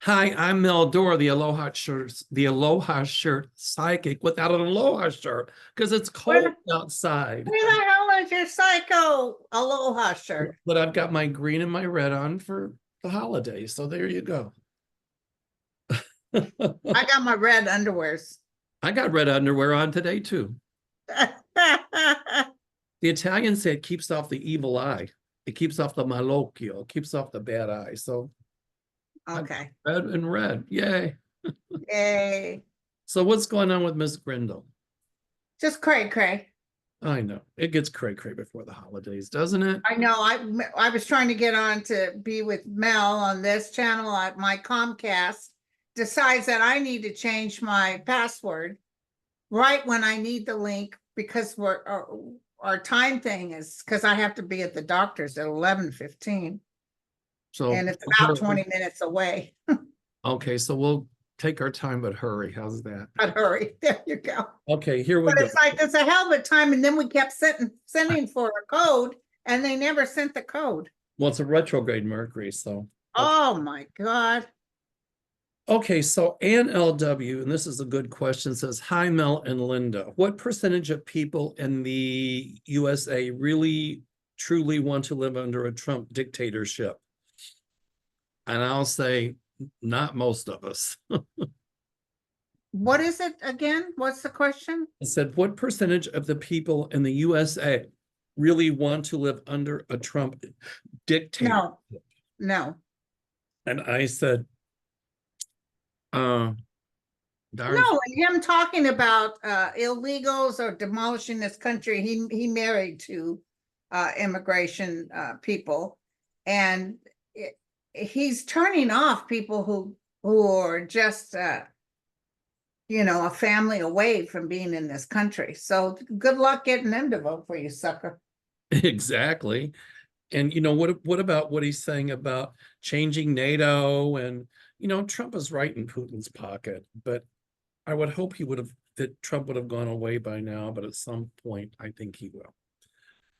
Hi, I'm Mel Doerr, the Aloha shirt psychic without an Aloha shirt because it's Where, cold outside. where the hell is your psycho Aloha shirt? But I've got my green and my red on for the holidays. So there you go. I got my red underwears. I got red underwear on today too. The Italians say it keeps off the evil eye. It keeps off the malocchio. It keeps off the bad eye. So Okay. red and red. Yay. Yay. So what's going on with Miss Grindel? Just cray. I know. It gets cray-cray before the holidays, doesn't it? I know. I was trying to get on to be with Mel on this channel. My Comcast decides that I need to change my password right when I need the link because our time thing is because I have to be at the doctor's at 11:15 So and it's about 20 minutes away. okay, so we'll take our time, but hurry. How's that? But hurry. There you go. Okay, here we But go. it's like it's a hell of a time, and then we kept sending for a code, and they never sent the code. Well, it's a retrograde Mercury, so. Oh my God. Okay, so Ann LW, and this is a good question, says, hi, Mel and Linda. What percentage of people in the USA really, truly want to live under a Trump dictatorship? And I'll say, not most of us. What is it again? What's the question? I said, what percentage of the people in the USA really want to live under a Trump dictator? No. And I said, darn. No, and him talking about illegals or demolishing this country, he married two immigration people, and he's turning off people who are just a family away from being in this country. So good luck getting them to vote for you, sucker. Exactly. And what about what he's saying about changing NATO? And Trump is right in Putin's pocket, but I would hope that Trump would have gone away by now, but at some point I think he will.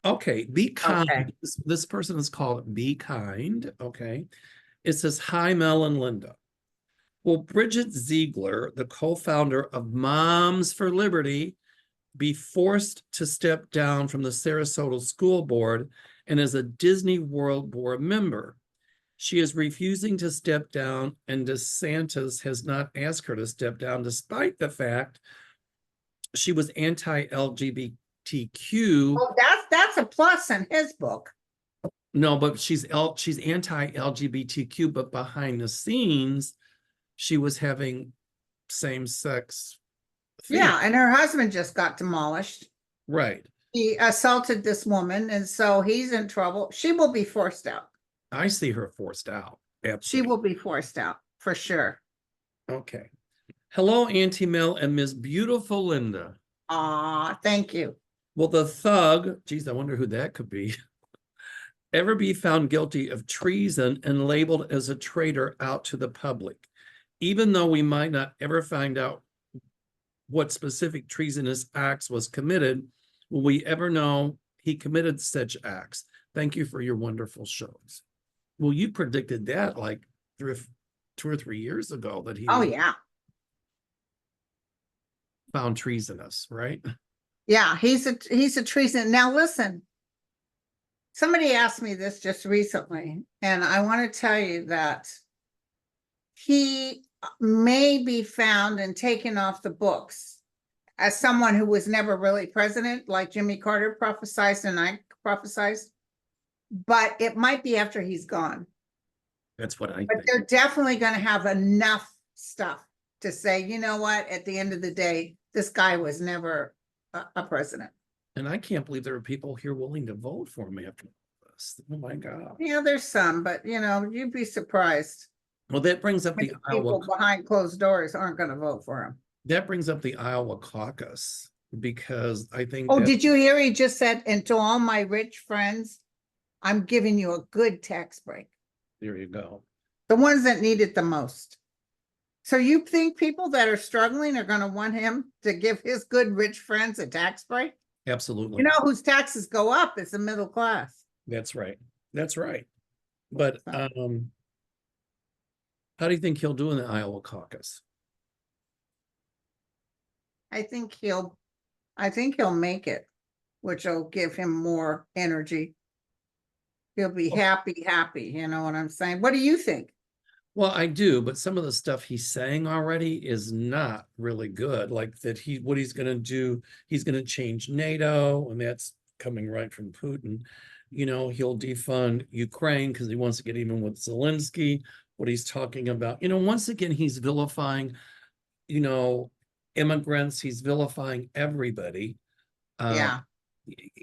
Okay, be kind. Okay. This person is called Be Kind. Okay. It says, hi, Mel and Linda. Will Bridget Ziegler, the co-founder of Moms for Liberty, be forced to step down from the Sarasota School Board and as a Disney World Board member? She is refusing to step down, and DeSantis has not asked her to step down, despite the fact she was anti-LGBTQ. Oh, that's a plus in his book. No, but she's anti-LGBTQ, but behind the scenes, she was having same-sex. Yeah, and her husband just got demolished. Right. He assaulted this woman, and so he's in trouble. She will be forced out. I see her forced out. Absolutely. She will be forced out for sure. Okay. Hello, Auntie Mel and Miss Beautiful Linda. Thank you. Will the thug, geez, I wonder who that could be, ever be found guilty of treason and labeled as a traitor out to the public? Even though we might not ever find out what specific treasonous acts was committed, will we ever know he committed such acts? Thank you for your wonderful shows. Well, you predicted that like 2 or 3 years ago that he yeah, found treasonous, right? yeah, he's a treason. Now listen, somebody asked me this just recently, and I want to tell you that he may be found and taken off the books as someone who was never really president, like Jimmy Carter prophesied and I prophesied, but it might be after he's gone. That's what I But think. they're definitely going to have enough stuff to say, you know what, at the end of the day, this guy was never a president. And I can't believe there are people here willing to vote for me after this. Oh my God. Yeah, there's some, but you'd be surprised. Well, that brings up the people behind closed doors aren't going to vote for him. That brings up the Iowa caucus, because I think. Oh, did you hear he just said, and to all my rich friends, I'm giving you a good tax break. There you go. The ones that need it the most. So you think people that are struggling are going to want him to give his good rich friends a tax break? Absolutely. You know whose taxes go up is the middle class. That's right. That's right. But How do you think he'll do in the Iowa caucus? I think he'll make it, which will give him more energy. He'll be happy, you know what I'm saying? What do you think? Well, I do, but some of the stuff he's saying already is not really good. Like that what he's gonna do, he's gonna change NATO, and that's coming right from Putin. You know, he'll defund Ukraine because he wants to get even with Zelensky, what he's talking about. You know, once again, he's vilifying, you know, immigrants, he's vilifying everybody. Yeah,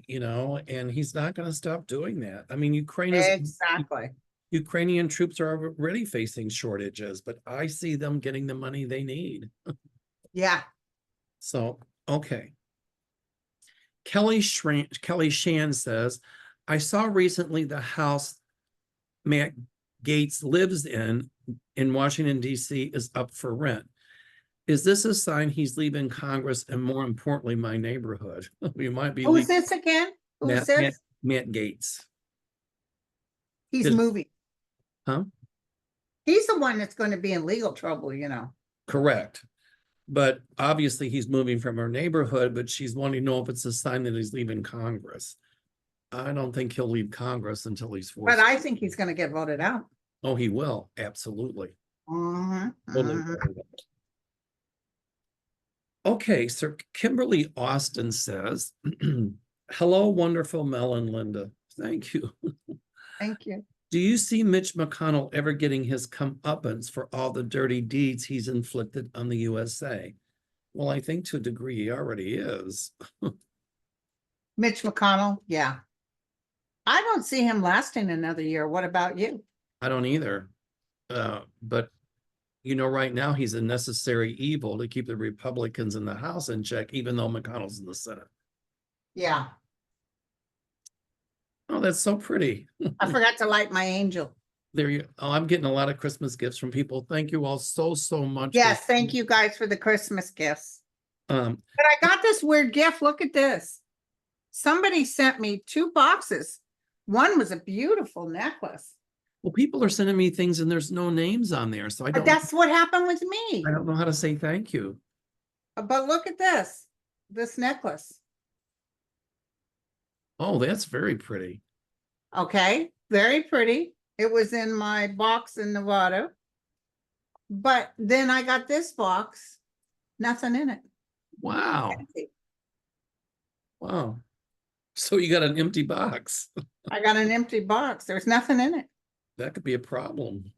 You know, and he's not gonna stop doing that. I mean, exactly. Ukrainian troops are already facing shortages, but I see them getting the money they need. Yeah. So, okay. Kelly Shan says, I saw recently the house Matt Gaetz lives in Washington, D.C. is up for rent. Is this a sign he's leaving Congress and more importantly, my neighborhood? We might be Who's this again? Who's this? Matt Gaetz. He's moving. Huh? He's the one that's going to be in legal trouble, you know. Correct. But obviously he's moving from her neighborhood, but she's wanting to know if it's a sign that he's leaving Congress. I don't think he'll leave Congress until he's forced. But I think he's going to get voted out. Oh, he will. Absolutely. Totally. Okay, Sir Kimberly Austin says, hello, wonderful Mel and Linda. Thank you. Thank you. Do you see Mitch McConnell ever getting his comeuppance for all the dirty deeds he's inflicted on the USA? Well, I think to a degree he already is. Mitch McConnell, yeah. I don't see him lasting another year. What about you? I don't either. But, you know, right now he's a necessary evil to keep the Republicans in the House in check, even though McConnell's in the Senate. Yeah. Oh, that's so pretty. I forgot to light my angel. There you oh, I'm getting a lot of Christmas gifts from people. Thank you all so much. Yes, thank you guys for the Christmas gifts. But I got this weird gift. Look at this. Somebody sent me 2 boxes. One was a beautiful necklace. well, people are sending me things and there's no names on there. So But that's what happened with me. I don't know how to say thank you. But look at this necklace. Oh, that's very pretty. Okay, very pretty. It was in my box in Nevada. But then I got this box, nothing in it. Wow. Empty. Wow. So you got an empty box. I got an empty box. There's nothing in it. That could be a problem.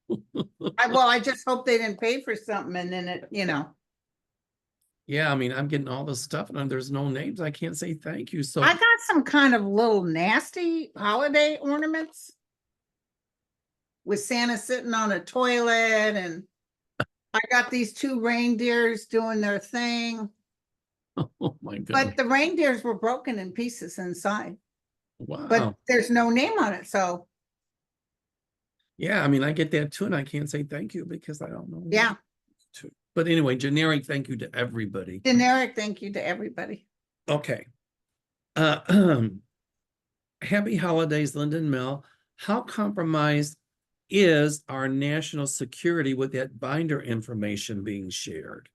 I just hope they didn't pay for something and then it, you know. Yeah, I mean, I'm getting all this stuff and there's no names. I can't say thank you. So I got some kind of little nasty holiday ornaments with Santa sitting on a toilet, and I got these 2 reindeers doing their thing. oh my goodness. But the reindeers were broken in pieces inside. Wow. But there's no name on it, so. Yeah, I mean, I get that too, and I can't say thank you because I don't know. Yeah. But anyway, generic thank you to everybody. Generic thank you to everybody. Okay. Happy holidays, Linda and Mel. How compromised is our national security with that binder information being shared?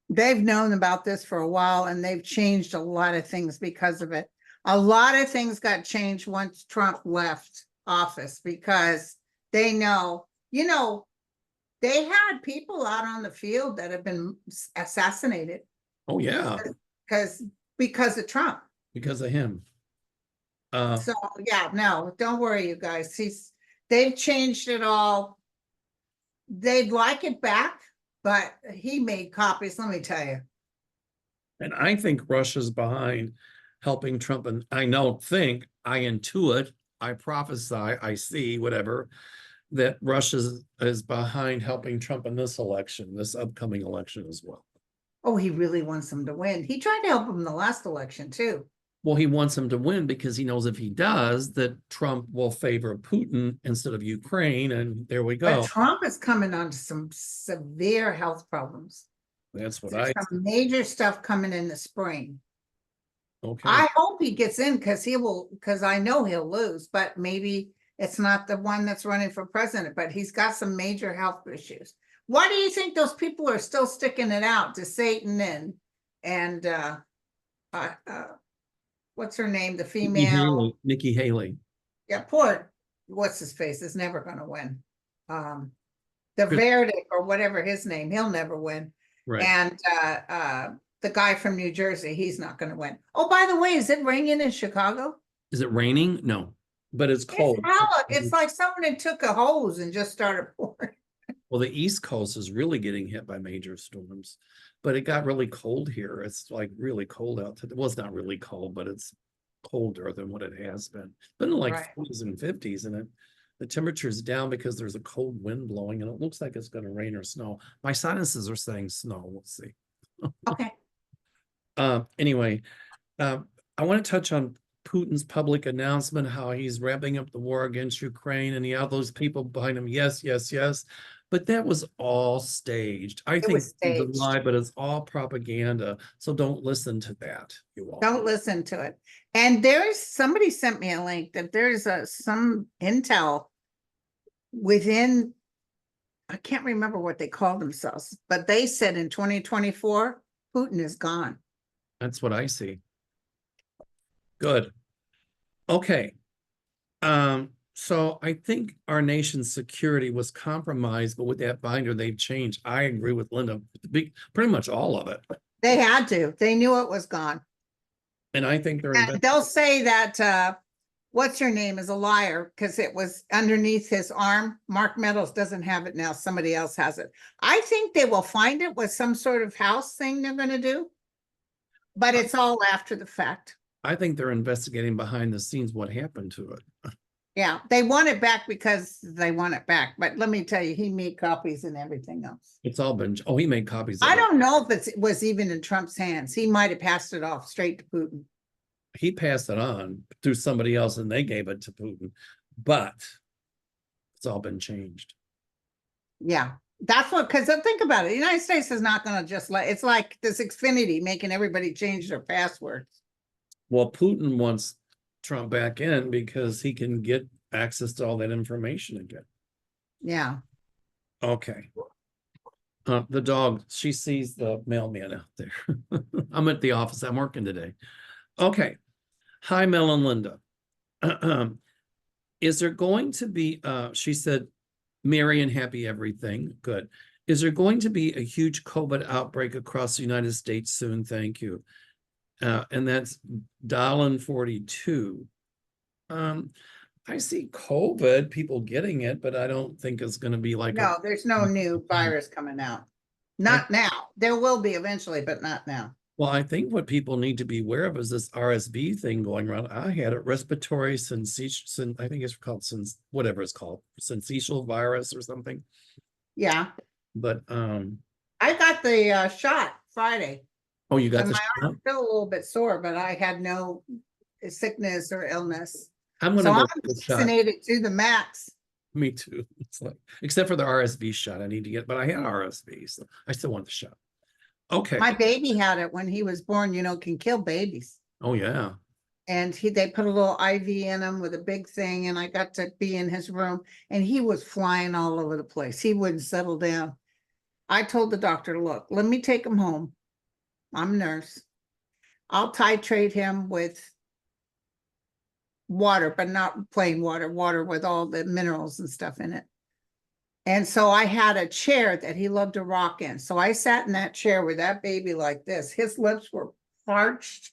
They've known about this for a while and they've changed a lot of things because of it. A lot of things got changed once Trump left office because they know, you know, they had people out on the field that have been assassinated. Oh, yeah. Because of Trump. Because of him. So yeah, no, don't worry, you guys. They've changed it all. They'd like it back, but he made copies, let me tell you. And I think Russia's behind helping Trump. And I intuit, I prophesy, I see, whatever, that Russia is behind helping Trump in this election, this upcoming election as well. Oh, he really wants him to win. He tried to help him in the last election too. Well, he wants him to win because he knows if he does, that Trump will favor Putin instead of Ukraine, and there we go. But Trump is coming on to some severe health problems. That's what There's some major stuff coming in the spring. Okay. I hope he gets in because I know he'll lose, but maybe it's not the one that's running for president, but he's got some major health issues. Why do you think those people are still sticking it out to Satan and what's her name? The female. Nikki Haley. Yeah, poor, what's his face is never gonna win. The Chris- Verdict or whatever his name, he'll never win. Right. And the guy from New Jersey, he's not gonna win. Oh, by the way, is it raining in Chicago? Is it raining? No, but it's cold. It's like someone had took a hose and just started pouring. Well, the East Coast is really getting hit by major storms, but it got really cold here. It's like really cold out today. Well, it's not really cold, but it's colder than what it has been. It's been in like Right. 40s and 50s, and the temperature's down because there's a cold wind blowing, and it looks like it's going to rain or snow. My sinuses are saying snow. We'll see. Okay. Anyway, I want to touch on Putin's public announcement, how he's ramping up the war against Ukraine, and he had those people behind him. Yes, yes, yes. But that was all staged. I think was it's a staged. lie, but it's all propaganda. So don't listen to that, you all. Don't listen to it. And somebody sent me a link that there's some intel within, I can't remember what they call themselves, but they said in 2024, Putin is gone. That's what I see. Good. Okay. So I think our nation's security was compromised, but with that binder, they've changed. I agree with Linda, pretty much all of it. They had to. They knew it was gone. And I think they're And they'll say that what's your name is a liar because it was underneath his arm. Mark Meadows doesn't have it now. Somebody else has it. I think they will find it with some sort of house thing they're going to do, but it's all after the fact. I think they're investigating behind the scenes what happened to it. Yeah, they want it back because they want it back. But let me tell you, he made copies and everything else. It's all been, oh, he made copies of I it. don't know if it was even in Trump's hands. He might have passed it off straight to Putin. He passed it on through somebody else and they gave it to Putin, but it's all been changed. Yeah, that's what, because think about it. The United States is not going to just it's like this Xfinity making everybody change their passwords. Well, Putin wants Trump back in because he can get access to all that information again. Yeah. Okay. The dog, she sees the mailman out there. I'm at the office. I'm working today. Okay. Hi, Mel and Linda. Is there going to be, she said, merry and happy everything. Good. Is there going to be a huge COVID outbreak across the United States soon? Thank you. And that's Dolan 42. I see COVID, people getting it, but I don't think it's going to be like No, there's no new virus coming out. Not now. There will be eventually, but not now. Well, I think what people need to be aware of is this RSV thing going around. I had it, respiratory syncytial, I think it's called whatever it's called, syncytial virus or something. Yeah. But I got the shot Friday. oh, you got and the my shot? arm's still a little bit sore, but I had no sickness or illness. I'm So gonna I'm go get the shot. vaccinated to the max. Me too. It's like, except for the RSV shot I need to get, but I had RSV, so I still want the shot. Okay. My baby had it when he was born, can kill babies. Oh yeah. And they put a little IV in him with a big thing, and I got to be in his room, and he was flying all over the place. He wouldn't settle down. I told the doctor, look, let me take him home. I'm a nurse. I'll titrate him with water, but not plain water with all the minerals and stuff in it. And so I had a chair that he loved to rock in. So I sat in that chair with that baby like this. His lips were parched.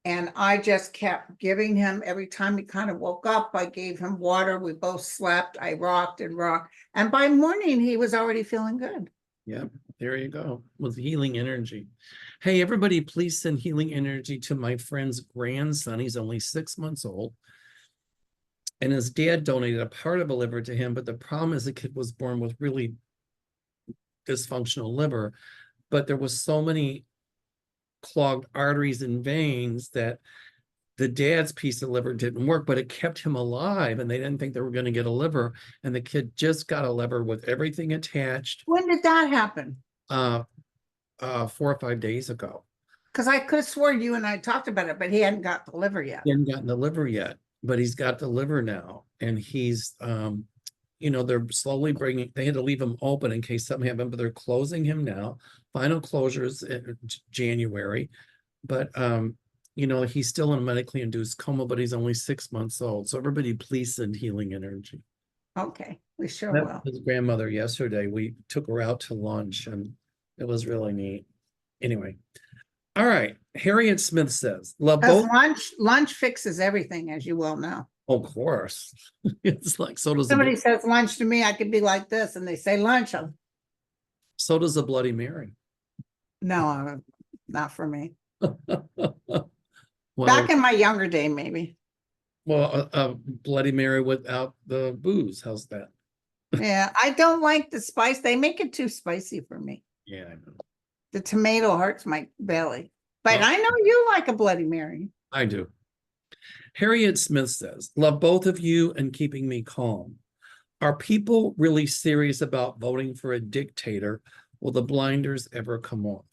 And I just kept giving him, every time he kind of woke up, I gave him water. We both slept. I rocked and rocked. And by morning, he was already feeling good. Yeah, there you go, with healing energy. Hey, everybody, please send healing energy to my friend's grandson. He's only 6 months old. And his dad donated a part of a liver to him, but the problem is the kid was born with really dysfunctional liver, but there was so many clogged arteries and veins that the dad's piece of liver didn't work, but it kept him alive, and they didn't think they were going to get a liver, and the kid just got a liver with everything attached. When did that happen? 4 or 5 days ago. Because I could have sworn you and I talked about it, but he hadn't got the liver yet. He hadn't gotten the liver yet, but he's got the liver now, and he's they're slowly bringing, they had to leave him open in case something happened, but they're closing him now. Final closures in January. But, he's still in a medically induced coma, but he's only 6 months old. So everybody please send healing energy. Okay, we sure Met will. his grandmother yesterday. We took her out to lunch and it was really neat. Anyway. All right. Harriet Smith says, love Because both. lunch fixes everything, as you well know. Of course. It's like, so does Somebody says lunch to me, I could be like this, and they say lunch. so does a Bloody Mary. No, not for me. Well, Back in my younger day, maybe. well, a Bloody Mary without the booze. How's that? Yeah, I don't like the spice. They make it too spicy for me. Yeah, I know. The tomato hurts my belly. But Oh. I know you like a Bloody Mary. I do. Harriet Smith says, love both of you and keeping me calm. Are people really serious about voting for a dictator? Will the blinders ever come off?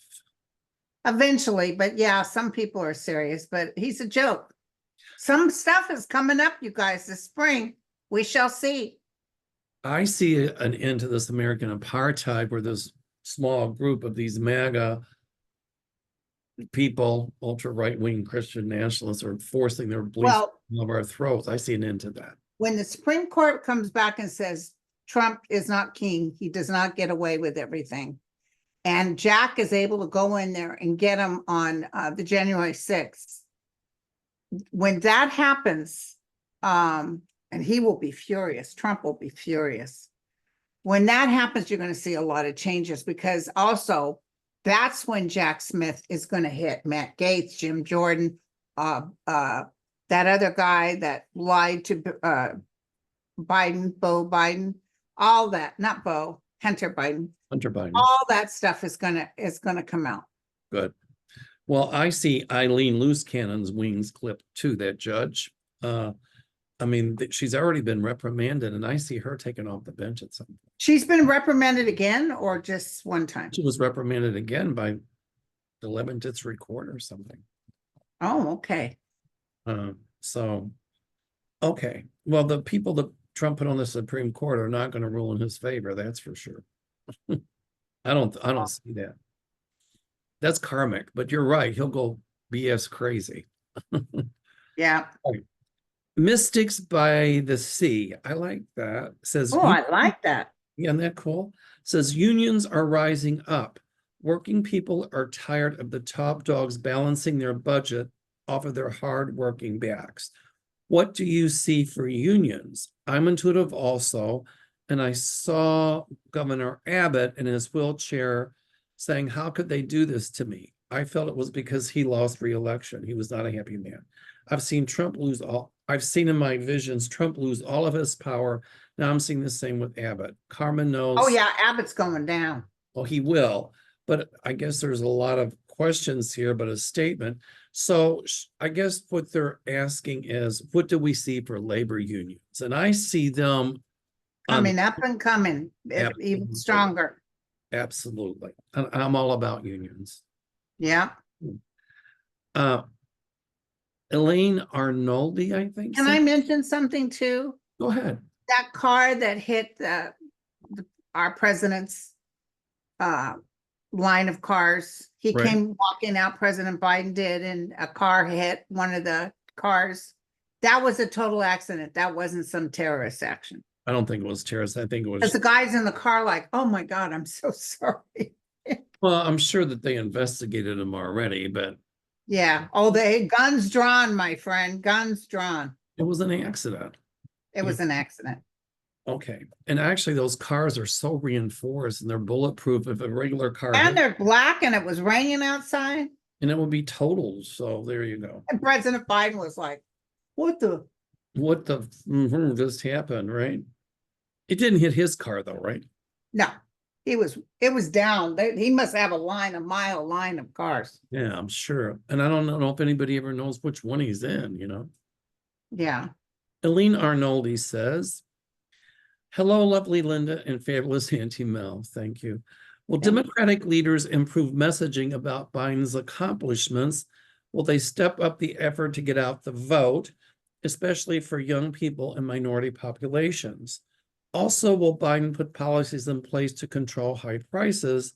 Eventually, but yeah, some people are serious, but he's a joke. Some stuff is coming up, you guys, this spring. We shall see. I see an end to this American apartheid where this small group of these MAGA people, ultra right-wing Christian nationalists, are forcing their beliefs of our throats. I see an end to that. When the Supreme Court comes back and says Trump is not king, he does not get away with everything, and Jack is able to go in there and get him on the January 6th, when that happens, and he will be furious, Trump will be furious. When that happens, you're going to see a lot of changes, because also that's when Jack Smith is going to hit Matt Gaetz, Jim Jordan, that other guy that lied to Biden, Bo Biden, all that, not Bo, Hunter Biden. Hunter Biden. All that stuff is gonna come out. Good. Well, I see Eileen Loose Cannon's wings clipped too, that judge. I mean, she's already been reprimanded, and I see her taken off the bench at some point. She's been reprimanded again, or just one time? She was reprimanded again by the 11th District Court or something. Oh, okay. So, okay. Well, the people that Trump put on the Supreme Court are not going to rule in his favor. That's for sure. I don't see that. That's karmic, but you're right. He'll go BS crazy. Yeah. Right. Mystics by the Sea. I like that. Says, oh, I like that. Yeah, isn't that cool? Says unions are rising up. Working people are tired of the top dogs balancing their budget off of their hard-working backs. What do you see for unions? I'm intuitive also, and I saw Governor Abbott in his wheelchair saying, how could they do this to me? I felt it was because he lost re-election. He was not a happy man. I've seen in my visions, Trump lose all of his power. Now I'm seeing the same with Abbott. Carmen knows. Oh yeah, Abbott's going down. Well, he will, but I guess there's a lot of questions here, but a statement. So I guess what they're asking is, what do we see for labor unions? And I see them coming up and coming even stronger. Absolutely. And I'm all about unions. Yeah. Elaine Arnoldi, I think. Can I mention something too? Go ahead. That car that hit our president's line of cars. He came walking out, President Biden did, and a car hit one of the cars. That was a total accident. That wasn't some terrorist action. I don't think it was terrorist. I think it was. Because the guys in the car like, oh my God, I'm so sorry. Well, I'm sure that they investigated him already, but. Yeah. Oh, guns drawn, my friend, guns drawn. It was an accident. It was an accident. Okay. And actually those cars are so reinforced and they're bulletproof. If a regular car. And they're black and it was raining outside. And it would be totaled. So there you go. And President Biden was like, what the just happened, right? It didn't hit his car though, right? No, it was down. He must have a mile line of cars. Yeah, I'm sure. And I don't know if anybody ever knows which one he's in, Yeah. Eileen Arnoldi says, hello, lovely Linda and fabulous Auntie Mel. Thank you. Will Democratic leaders improve messaging about Biden's accomplishments? Will they step up the effort to get out the vote, especially for young people and minority populations? Also, will Biden put policies in place to control high prices?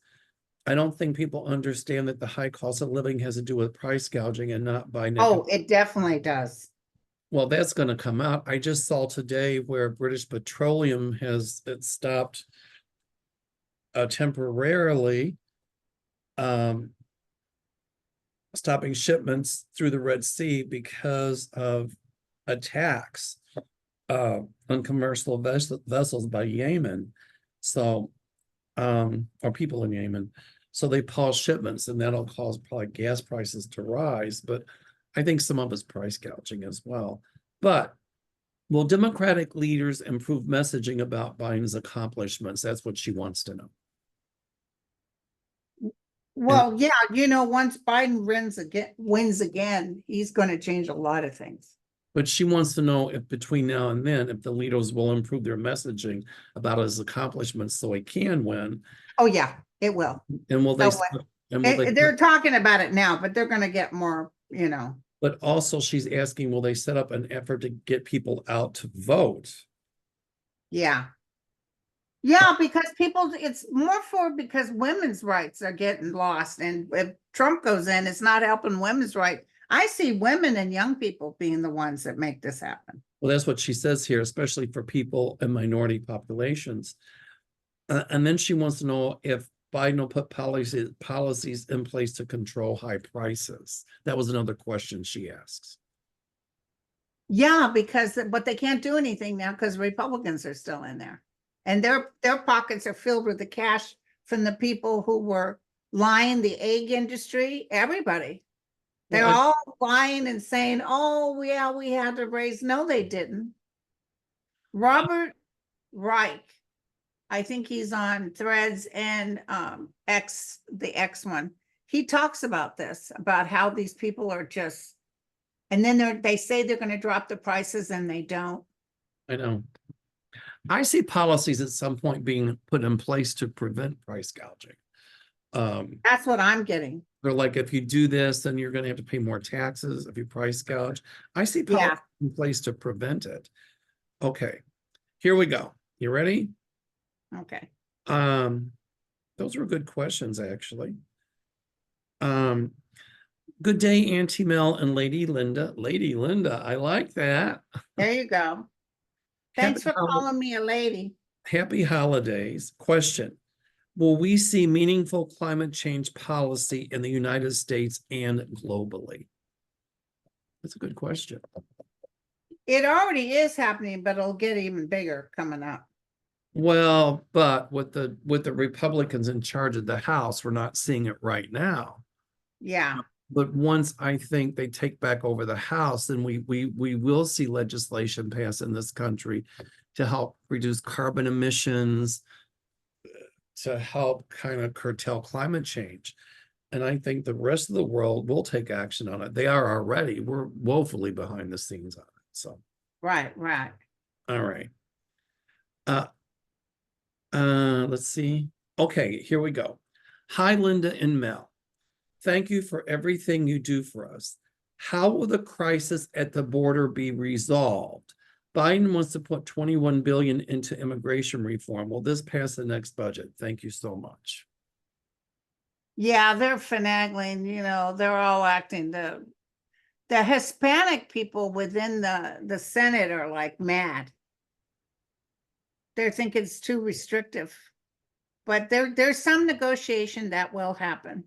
I don't think people understand that the high cost of living has to do with price gouging and not Biden. Oh, it definitely does. Well, that's going to come out. I just saw today where British Petroleum has stopped temporarily stopping shipments through the Red Sea because of attacks on commercial vessels by Yemen. So, or people in Yemen. So they pause shipments, and that'll cause probably gas prices to rise. But I think some of it's price gouging as well. But will Democratic leaders improve messaging about Biden's accomplishments? That's what she wants to know. Well, yeah, you know, once Biden wins again, he's going to change a lot of things. But she wants to know if between now and then, if the leaders will improve their messaging about his accomplishments so he can win. Oh, yeah, it will. And will they, They're talking about it now, but they're going to get more, you know. But also she's asking, will they set up an effort to get people out to vote? Yeah. Yeah, because it's more because women's rights are getting lost. And if Trump goes in, it's not helping women's rights. I see women and young people being the ones that make this happen. Well, that's what she says here, especially for people in minority populations. And then she wants to know if Biden will put policies in place to control high prices. That was another question she asks. Yeah, but they can't do anything now because Republicans are still in there. And their pockets are filled with the cash from the people who were lying, the egg industry, everybody. They're all lying and saying, oh, yeah, we had to raise. No, they didn't. Robert Reich, I think he's on Threads and the X one. He talks about this, about how these people are just, and then they say they're going to drop the prices and they don't. I know. I see policies at some point being put in place to prevent price gouging. That's what I'm getting. They're like, if you do this, then you're going to have to pay more taxes if you price gouge. I see policies in place to prevent it. Okay, here we go. You ready? Okay. Those were good questions, actually. Good day, Auntie Mel and Lady Linda. Lady Linda, I like that. There you go. Thanks for calling me a lady. Happy holidays. Question: will we see meaningful climate change policy in the United States and globally? That's a good question. It already is happening, but it'll get even bigger coming up. Well, but with the Republicans in charge of the House, we're not seeing it right now. Yeah. But once I think they take back over the House, then we will see legislation pass in this country to help reduce carbon emissions, to help kind of curtail climate change. And I think the rest of the world will take action on it. They are already. We're woefully behind the scenes on it. So right. All right. Let's see. Okay, here we go. Hi, Linda and Mel. Thank you for everything you do for us. How will the crisis at the border be resolved? Biden wants to put $21 billion into immigration reform. Will this pass the next budget? Thank you so much. Yeah, they're finagling, you know, they're all acting. The Hispanic people within the Senate are like mad. They think it's too restrictive. But there's some negotiation that will happen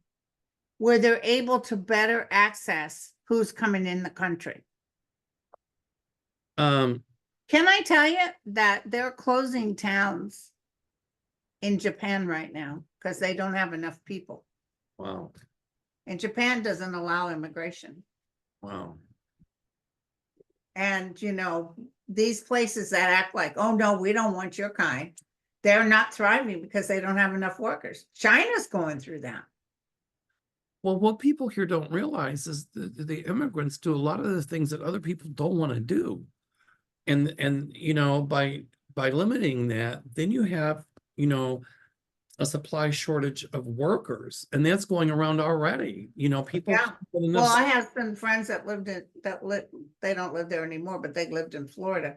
where they're able to better access who's coming in the country. Can I tell you that they're closing towns in Japan right now because they don't have enough people? Wow. And Japan doesn't allow immigration. Wow. And, you know, these places that act like, oh, no, we don't want your kind, they're not thriving because they don't have enough workers. China's going through that. Well, what people here don't realize is the immigrants do a lot of the things that other people don't want to do. And you know, by limiting that, then you have, you know, a supply shortage of workers, and that's going around already. You know, people. Yeah. Well, I have some friends that they don't live there anymore, but they lived in Florida.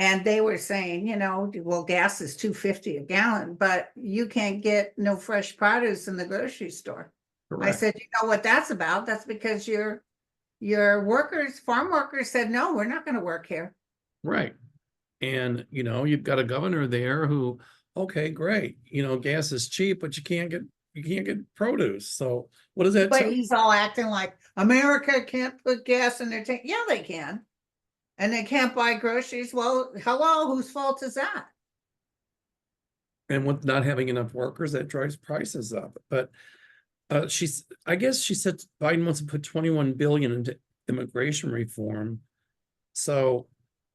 And they were saying, you know, well, gas is $2.50 a gallon, but you can't get no fresh produce in the grocery store. I Correct. said, you know what that's about? That's because your workers, farm workers said, no, we're not going to work here. Right. And, you know, you've got a governor there who, okay, great, you know, gas is cheap, but you can't get produce. So what does that But tell? he's all acting like America can't put gas in their tank. Yeah, they can. And they can't buy groceries. Well, hello, whose fault is that? And with not having enough workers, that drives prices up. But I guess she said Biden wants to put 21 billion into immigration reform. So,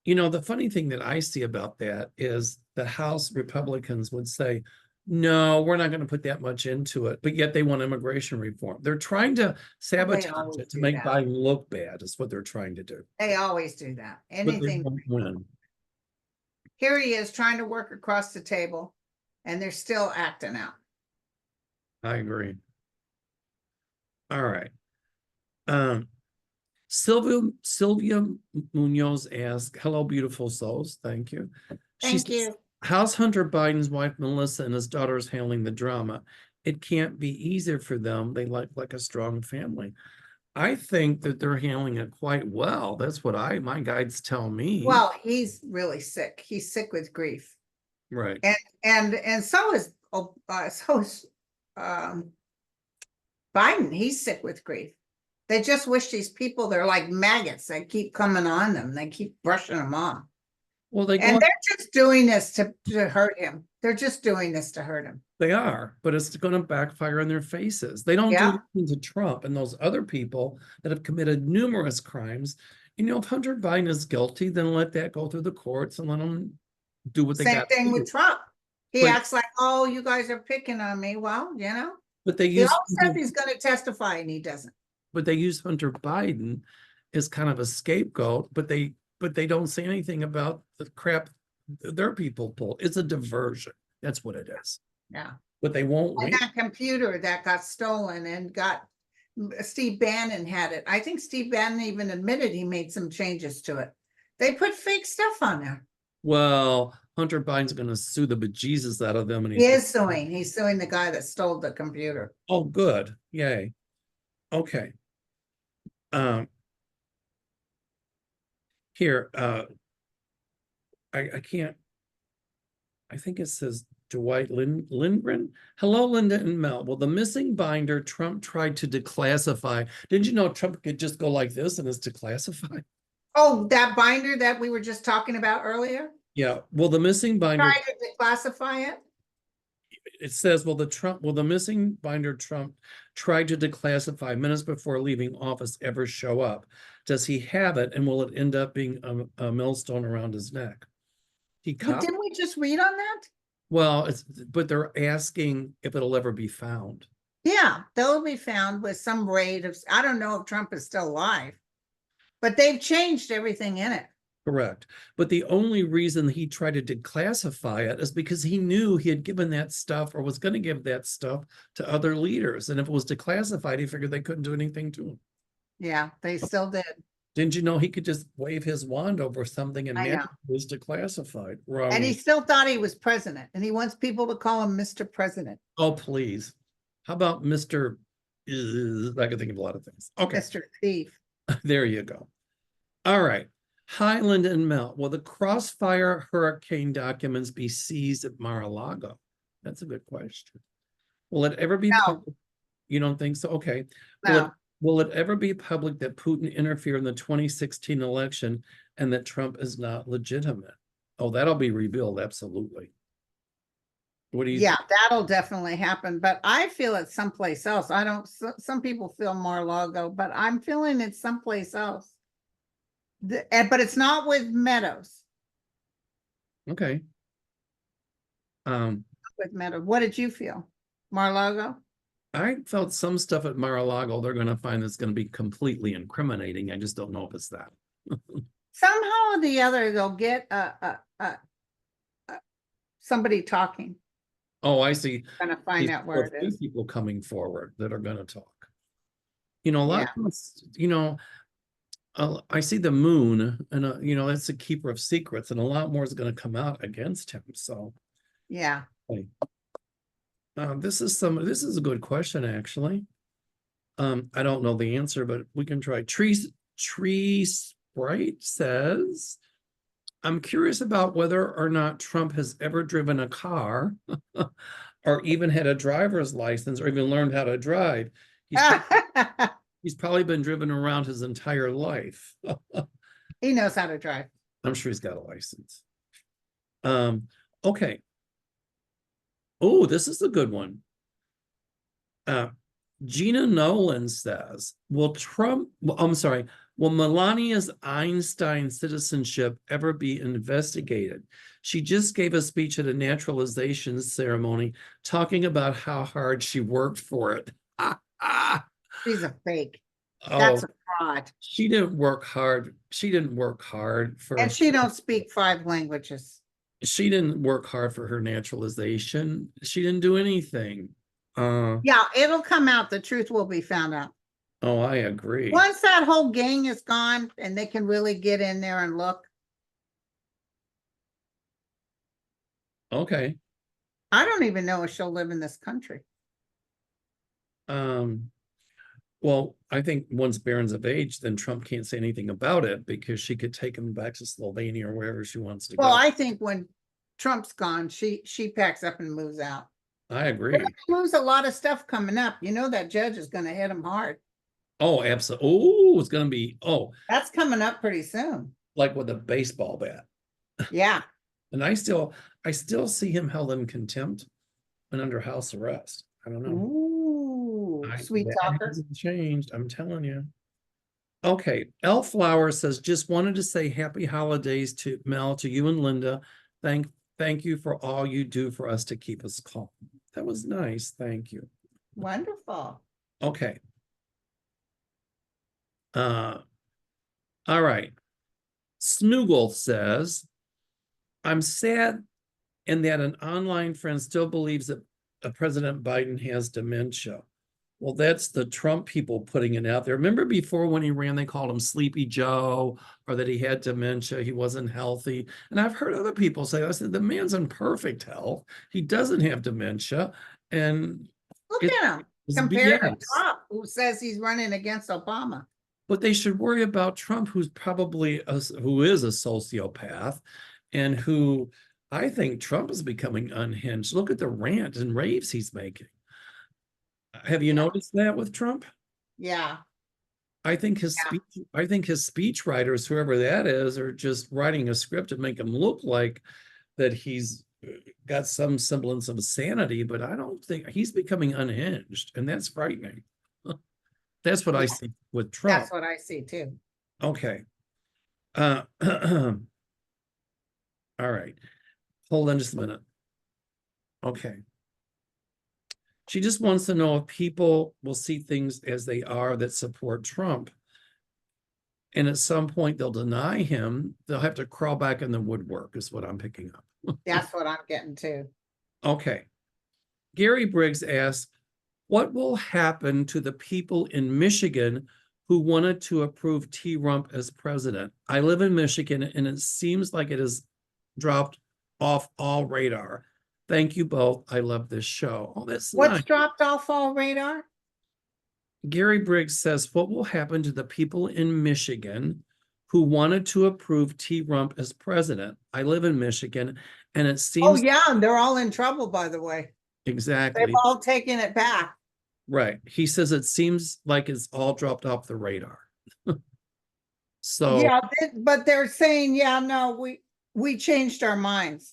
you know, the funny thing that I see about that is the House Republicans would say, no, we're not going to put that much into it, but yet they want immigration reform. They're trying to sabotage always it to do make that. Biden look bad, is what they're trying to do. They always do that. But they Anything. won't win. Here he is trying to work across the table, and they're still acting out. I agree. All right. Sylvia Munoz asked, hello, beautiful souls. Thank you. Thank you. How's Hunter Biden's wife, Melissa, and his daughters handling the drama? It can't be easier for them. They like a strong family. I think that they're handling it quite well. That's what my guides tell me. Well, he's really sick. He's sick with grief. Right. And so is Biden. He's sick with grief. They just wish these people, they're like maggots. They keep coming on them. They keep brushing them off. Well, they're just doing this to hurt him. They're just doing this to hurt him. They are, but it's going to backfire in their faces. They don't do anything to Trump and those other people that have committed numerous crimes. You know, if Hunter Biden is guilty, then let that go through the courts and let them do what they got. Same thing with Trump. He acts like, oh, you guys are picking on me. Well, you know, but he always says he's going to testify and he doesn't. But they use Hunter Biden as kind of a scapegoat, but they don't say anything about the crap their people pull. It's a diversion. That's what it is. Yeah. But they won't. And that computer that got stolen and Steve Bannon had it. I think Steve Bannon even admitted he made some changes to it. They put fake stuff on there. Well, Hunter Biden's going to sue the bejesus out of them. And He's suing the guy that stole the computer. Oh, good. Yay. Okay. Here, I can't, I think it says Dwight Lindgren. Hello, Linda and Mel. Well, the missing binder Trump tried to declassify. Didn't you know Trump could just go like this and it's declassified? Oh, that binder that we were just talking about earlier? Yeah. Well, the missing binder. Tried to declassify it? It says, the missing binder Trump tried to declassify minutes before leaving office ever show up? Does he have it, and will it end up being a millstone around his neck? Didn't we just read on that? Well, but they're asking if it'll ever be found. Yeah, they'll be found with some rate of, I don't know if Trump is still alive, but they've changed everything in it. Correct. But the only reason he tried to declassify it is because he knew he had given that stuff or was going to give that stuff to other leaders. And if it was declassified, he figured they couldn't do anything to him. Yeah, they still did. Didn't you know he could just wave his wand over something and magically it was declassified? Wrong. And he still thought he was president, and he wants people to call him Mr. President. Oh, please. How about Mr. I can think of a lot of things. Okay. Mr. Thief. There you go. All right. Hi, Linda and Mel. Will the Crossfire hurricane documents be seized at Mar-a-Lago? That's a good question. Will it ever be public? You don't think so? Okay. No. Will it ever be public that Putin interfered in the 2016 election and that Trump is not legitimate? Oh, that'll be revealed. Absolutely. What do you think? That'll definitely happen. But I feel it's someplace else. I don't, some people feel Mar-a-Lago, but I'm feeling it's someplace else. But it's not with Meadows. Okay. With Meadows. What did you feel? Mar-a-Lago? I felt some stuff at Mar-a-Lago they're going to find that's going to be completely incriminating. I just don't know if it's that. Somehow or the other, they'll get somebody talking. Oh, I see. Going to find out where it is. People coming forward that are going to talk. You know, a lot of us, you know, I see the moon, and you know, that's a keeper of secrets, and a lot more is going to come out against him. So, Yeah. this is a good question, actually. I don't know the answer, but we can try. Tree Sprite says, I'm curious about whether or not Trump has ever driven a car or even had a driver's license or even learned how to drive. He's probably been driven around his entire life. He knows how to drive. I'm sure he's got a license. Okay. Oh, this is a good one. Gina Nolan says, will Melania's Einstein citizenship ever be investigated? She just gave a speech at a naturalization ceremony talking about how hard she worked for it. She's a fake. Oh, That's a fraud. she didn't work hard. She didn't work hard for, And she don't speak 5 languages. she didn't work hard for her naturalization. She didn't do anything. Yeah, it'll come out. The truth will be found out. Oh, I agree. Once that whole gang is gone and they can really get in there and look. Okay. I don't even know if she'll live in this country. Well, I think once Barron's of age, then Trump can't say anything about it because she could take him back to Slovenia or wherever she wants to Well, go. I think when Trump's gone, she packs up and moves out. I agree. Lose a lot of stuff coming up. You know that judge is going to hit him hard. Oh, absolutely. Oh, it's going to be, That's coming up pretty soon. like with a baseball bat. Yeah. And I still see him held in contempt and under house arrest. I don't know. Ooh, sweet talker. Hasn't changed, I'm telling you. Okay, Elflower says, just wanted to say happy holidays to Mel, to you and Linda. Thank you for all you do for us to keep us calm. That was nice. Thank you. Wonderful. Okay. All right. Snoogle says, I'm sad in that an online friend still believes that President Biden has dementia. Well, that's the Trump people putting it out there. Remember before when he ran, they called him Sleepy Joe, or that he had dementia, he wasn't healthy. And I've heard other people say, I said, the man's in perfect health. He doesn't have dementia. And look at him compared to Trump, who says he's running against Obama. But they should worry about Trump, who is a sociopath, and who I think Trump is becoming unhinged. Look at the rant and raves he's making. Have you noticed that with Trump? Yeah. I think his speech writers, whoever that is, are just writing a script to make him look like that he's got some semblance of sanity, but I don't think he's becoming unhinged, and that's frightening. That's what I see with Trump. That's what I see too. Okay. All right. Hold on just a minute. Okay. She just wants to know if people will see things as they are that support Trump. And at some point they'll deny him. They'll have to crawl back in the woodwork is what I'm picking up. That's what I'm getting to. Okay. Gary Briggs asks, what will happen to the people in Michigan who wanted to approve T. Rump as president? I live in Michigan and it seems like it has dropped off all radar. Thank you both. I love this show. Oh, that's what's nice. Dropped off all radar? Gary Briggs says, what will happen to the people in Michigan who wanted to approve T. Rump as president? I live in Michigan and it seems. Oh, yeah. They're all in trouble, by the way. Exactly. They've all taken it back. Right. He says it seems like it's all dropped off the radar. So. Yeah, but they're saying, yeah, no, we changed our minds.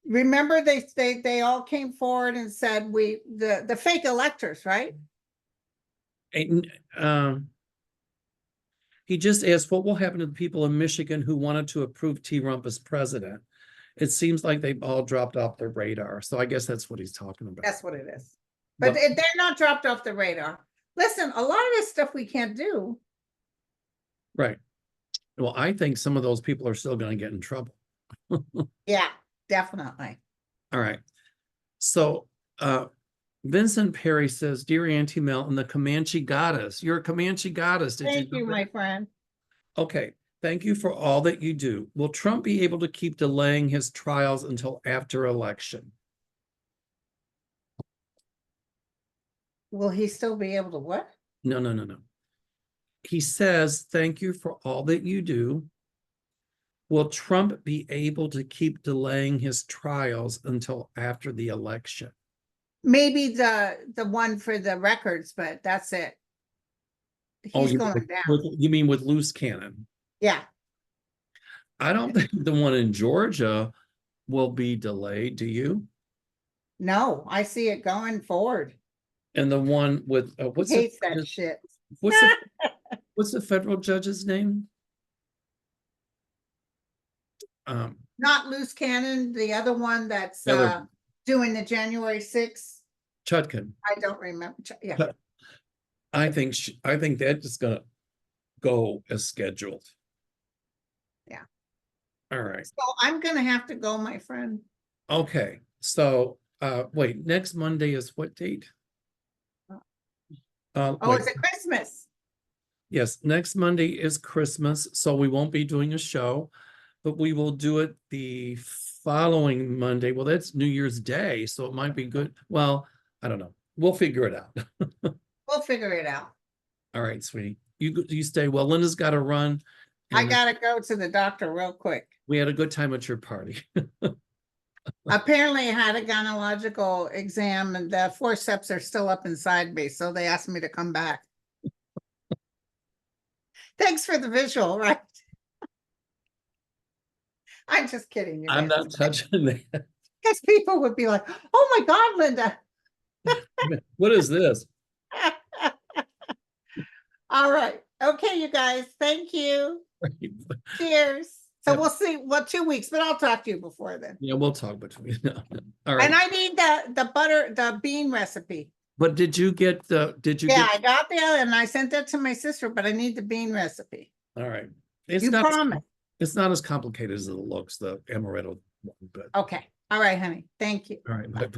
Remember, they all came forward and said the fake electors, right? He just asked, what will happen to the people in Michigan who wanted to approve T. Rump as president? It seems like they've all dropped off their radar. So I guess that's what he's talking about. That's what it is. But they're not dropped off the radar. Listen, a lot of this stuff we can't do. Right. Well, I think some of those people are still going to get in trouble. Yeah, definitely. All right. So Vincent Perry says, "Dear Auntie Mel and the Comanche goddess." You're a Comanche goddess. Did Thank you you, know my that? friend. Okay. Thank you for all that you do. Will Trump be able to keep delaying his trials until after election? Will he still be able to what? No, no, no, no. He says, "Thank you for all that you do. Will Trump be able to keep delaying his trials until after the election?" Maybe the one for the records, but that's it. Oh, He's going down. you mean with loose cannon? Yeah. I don't think the one in Georgia will be delayed, do you? No, I see it going forward. And the one with He hates that shit. what's the federal judge's name? Not loose cannon, the other one that's The other- doing the January 6th. Chutkan. I don't remember. Yeah. I think that's just gonna go as scheduled. Yeah. All right. So I'm gonna have to go, my friend. Okay. So wait, next Monday is what date? Oh, Wait. it's a Christmas. Yes, next Monday is Christmas, so we won't be doing a show, but we will do it the following Monday. Well, that's New Year's Day, so it might be good. Well, I don't know. We'll figure it out. We'll figure it out. All right, sweetie. You stay well. Linda's got to run. I and gotta go to the doctor real quick. We had a good time at your party. Apparently I had a gynecological exam and the forceps are still up inside me, so they asked me to come back. Thanks for the visual, right? I'm just kidding. I'm not touching that. Because people would be like, "Oh my God, Linda." What is this? All right. Okay, you guys. Thank you. Cheers. So Yep. we'll see 2 weeks, but I'll talk to you before then. Yeah, we'll talk between. All right. And I need the bean recipe. But did you get Yeah, I got the other and I sent that to my sister, but I need the bean recipe. all right. You promised. It's not as complicated as it looks, the amaretto one, but Okay. All right, honey. Thank you. all right, bye.